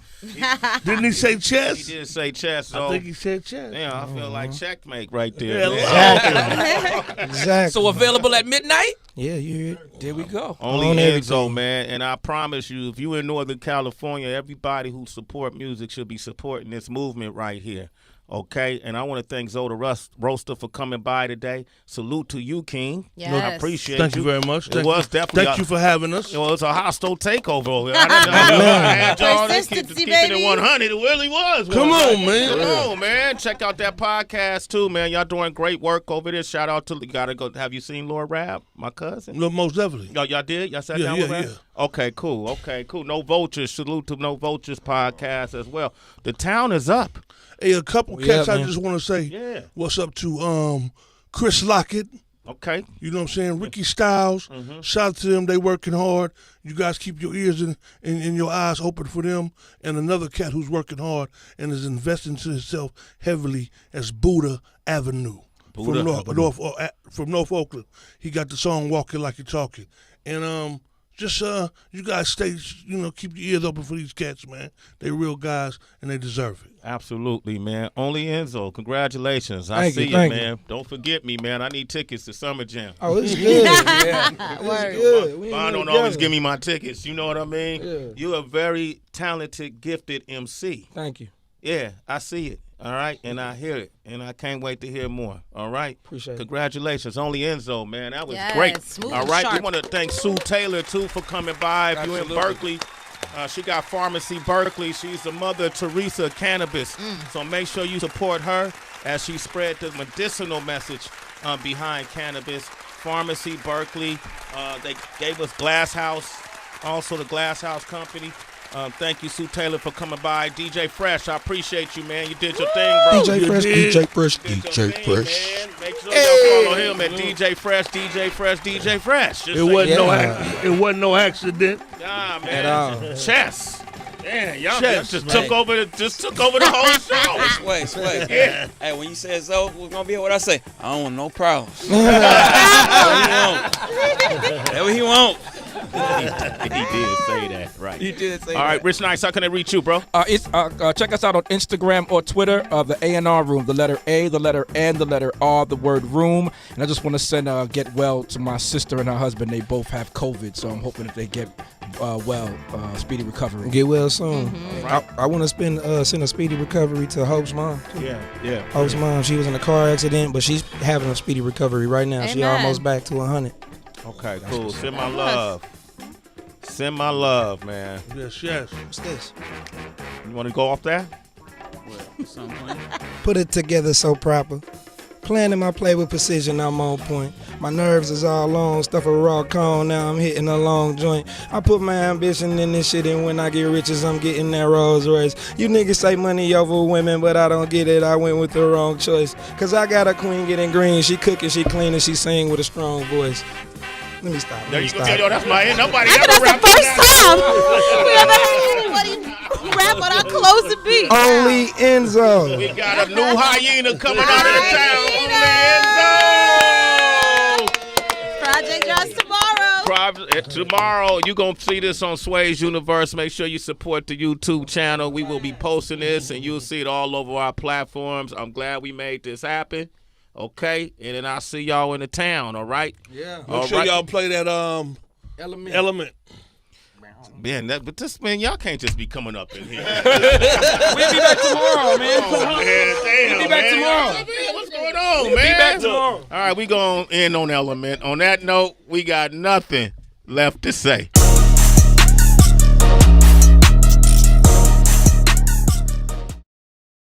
[SPEAKER 2] Didn't he say
[SPEAKER 1] He
[SPEAKER 2] chess?
[SPEAKER 1] did say chess, so
[SPEAKER 2] I think he said chess.
[SPEAKER 1] yeah, I feel like checkmate right there.
[SPEAKER 2] Yeah,
[SPEAKER 1] man.
[SPEAKER 5] Exactly.
[SPEAKER 7] So available at midnight?
[SPEAKER 5] Yeah, you hear it.
[SPEAKER 7] There we go.
[SPEAKER 1] Only
[SPEAKER 5] On
[SPEAKER 1] Enzo,
[SPEAKER 5] everything.
[SPEAKER 1] man, and I promise you, if you in Northern California, everybody who support music should be supporting this movement right here. Okay, and I want to thank Zoe The Roasta for coming by today. Salute to you, King.
[SPEAKER 3] Yes.
[SPEAKER 1] I appreciate
[SPEAKER 2] Thank
[SPEAKER 1] you
[SPEAKER 2] you very much.
[SPEAKER 1] It was definitely.
[SPEAKER 2] Thank you for having us.
[SPEAKER 1] It was a hostile takeover over here. I didn't know. I had y'all to
[SPEAKER 3] Consistency,
[SPEAKER 1] keep it
[SPEAKER 3] baby.
[SPEAKER 1] 100. It really was.
[SPEAKER 2] Come on, man.
[SPEAKER 1] Come on, man. Check out that podcast too, man. Y'all doing great work over there. Shout out to you. Gotta go. Have you seen Lord Rab, my cousin?
[SPEAKER 2] No, most definitely.
[SPEAKER 1] Y'all did? Y'all sat
[SPEAKER 2] Yeah,
[SPEAKER 1] down
[SPEAKER 2] yeah,
[SPEAKER 1] with Rab?
[SPEAKER 2] yeah.
[SPEAKER 1] Okay, cool. No Vultures. Salute to No Vultures podcast as well. The town is up.
[SPEAKER 2] Hey, a couple
[SPEAKER 5] Yeah,
[SPEAKER 2] cats I
[SPEAKER 5] man.
[SPEAKER 2] just want to say
[SPEAKER 1] Yeah.
[SPEAKER 2] what's up to Chris Lockett.
[SPEAKER 1] Okay.
[SPEAKER 2] You know what I'm saying? Ricky Stiles. Shout out to them. They working hard. You guys keep your ears and your eyes open for them. And another cat who's working hard and is investing to himself heavily as Buddha Avenue. From North Oakland. He got the song Walking Like You're Talking. And just you guys stay, keep your ears open for these cats, man. They real guys and they deserve it.
[SPEAKER 1] Absolutely, man. Only Enzo. Congratulations. I
[SPEAKER 5] Thank
[SPEAKER 1] see
[SPEAKER 5] you,
[SPEAKER 1] you,
[SPEAKER 5] thank
[SPEAKER 1] man. Don't forget me, man. I need tickets to Summer Jam.
[SPEAKER 5] Oh, it's good.
[SPEAKER 3] Word.
[SPEAKER 5] It's good. We
[SPEAKER 1] Bond
[SPEAKER 5] ain't
[SPEAKER 1] don't always
[SPEAKER 5] together.
[SPEAKER 1] give me my tickets. You know what I mean?
[SPEAKER 5] Yeah.
[SPEAKER 1] You're a very talented, gifted MC.
[SPEAKER 5] Thank you.
[SPEAKER 1] Yeah, I see it. All right, and I hear it, and I can't wait to hear more. All right,
[SPEAKER 5] Appreciate it.
[SPEAKER 1] Congratulations, Only Enzo, man. That was
[SPEAKER 3] Yes,
[SPEAKER 1] great.
[SPEAKER 3] smooth
[SPEAKER 1] All
[SPEAKER 3] and
[SPEAKER 1] right, we
[SPEAKER 3] sharp.
[SPEAKER 1] want to thank Sue Taylor too for coming by. If you're in
[SPEAKER 7] Absolutely.
[SPEAKER 1] Berkeley, she got Pharmacy Berkeley. She's the mother of Teresa Cannabis. So make sure you support her as she spread the medicinal message behind cannabis. Pharmacy, Berkeley. They gave us Glass House, also the Glass House Company. Thank you, Sue Taylor, for coming by. DJ Fresh, I appreciate you, man. You did your thing, bro.
[SPEAKER 5] DJ Fresh, DJ Fresh,
[SPEAKER 1] You did
[SPEAKER 5] DJ
[SPEAKER 1] your thing,
[SPEAKER 5] Fresh.
[SPEAKER 1] man. Make sure y'all follow him at DJ Fresh, DJ Fresh, DJ Fresh. Just
[SPEAKER 2] It wasn't no accident.
[SPEAKER 1] Nah, man.
[SPEAKER 5] At all.
[SPEAKER 1] Chess.
[SPEAKER 9] Man, y'all
[SPEAKER 1] Just took over the whole show.
[SPEAKER 9] Sway.
[SPEAKER 1] Yeah.
[SPEAKER 9] Hey, when you said Zoe was gonna be here, what I say? I don't want no problems. That's what he want.
[SPEAKER 1] He did say that, right?
[SPEAKER 7] He did say
[SPEAKER 1] All right, Rich Nice, how can they reach you, bro?
[SPEAKER 7] Check us out on Instagram or Twitter, the A&R Room, the letter A, the letter N, the letter R, the word room. And I just want to send get well to my sister and her husband. They both have COVID, so I'm hoping if they get well, speedy recovery.
[SPEAKER 5] Get well soon. I want to send a speedy recovery to Hope's mom.
[SPEAKER 1] Yeah.
[SPEAKER 5] Hope's mom, she was in a car accident, but she's having a speedy recovery right now. She
[SPEAKER 3] Amen.
[SPEAKER 5] almost back to 100.
[SPEAKER 1] Okay, cool. Send my love. Send my love, man.
[SPEAKER 2] Yes.
[SPEAKER 5] What's this?
[SPEAKER 1] You want to go off that?
[SPEAKER 5] Put it together so proper. Planning my play with precision, I'm on point. My nerves is all on, stuff a raw cone, now I'm hitting a long joint. I put my ambition in this shit, and when I get riches, I'm getting that Rolls Royce. You niggas say money over women, but I don't get it, I went with the wrong choice. Cause I got a queen getting green, she cooking, she clean, and she sing with a strong voice. Let me stop.
[SPEAKER 1] There you go. Yo, that's my end. Nobody
[SPEAKER 3] That's
[SPEAKER 1] ever
[SPEAKER 3] the
[SPEAKER 1] rapped
[SPEAKER 3] first
[SPEAKER 1] that.
[SPEAKER 3] time we ever had anybody rap on our closing beat.
[SPEAKER 5] Only Enzo.
[SPEAKER 1] We got a new hyena coming out of the town. Only Enzo.
[SPEAKER 3] Project drops tomorrow.
[SPEAKER 1] Tomorrow, you're going to see this on Sway's Universe. Make sure you support the YouTube channel. We will be posting this, and you'll see it all over our platforms. I'm glad we made this happen. Okay? And then I'll see y'all in the town, all right?
[SPEAKER 5] Yeah.
[SPEAKER 2] Make sure y'all play that element.
[SPEAKER 1] Man, y'all can't just be coming up in here.
[SPEAKER 9] We'll be back tomorrow, man.
[SPEAKER 1] We'll
[SPEAKER 9] be back tomorrow.
[SPEAKER 1] What's going on, man?
[SPEAKER 9] Be back tomorrow.
[SPEAKER 1] All right, we going to end on Element. On that note, we got nothing left to say.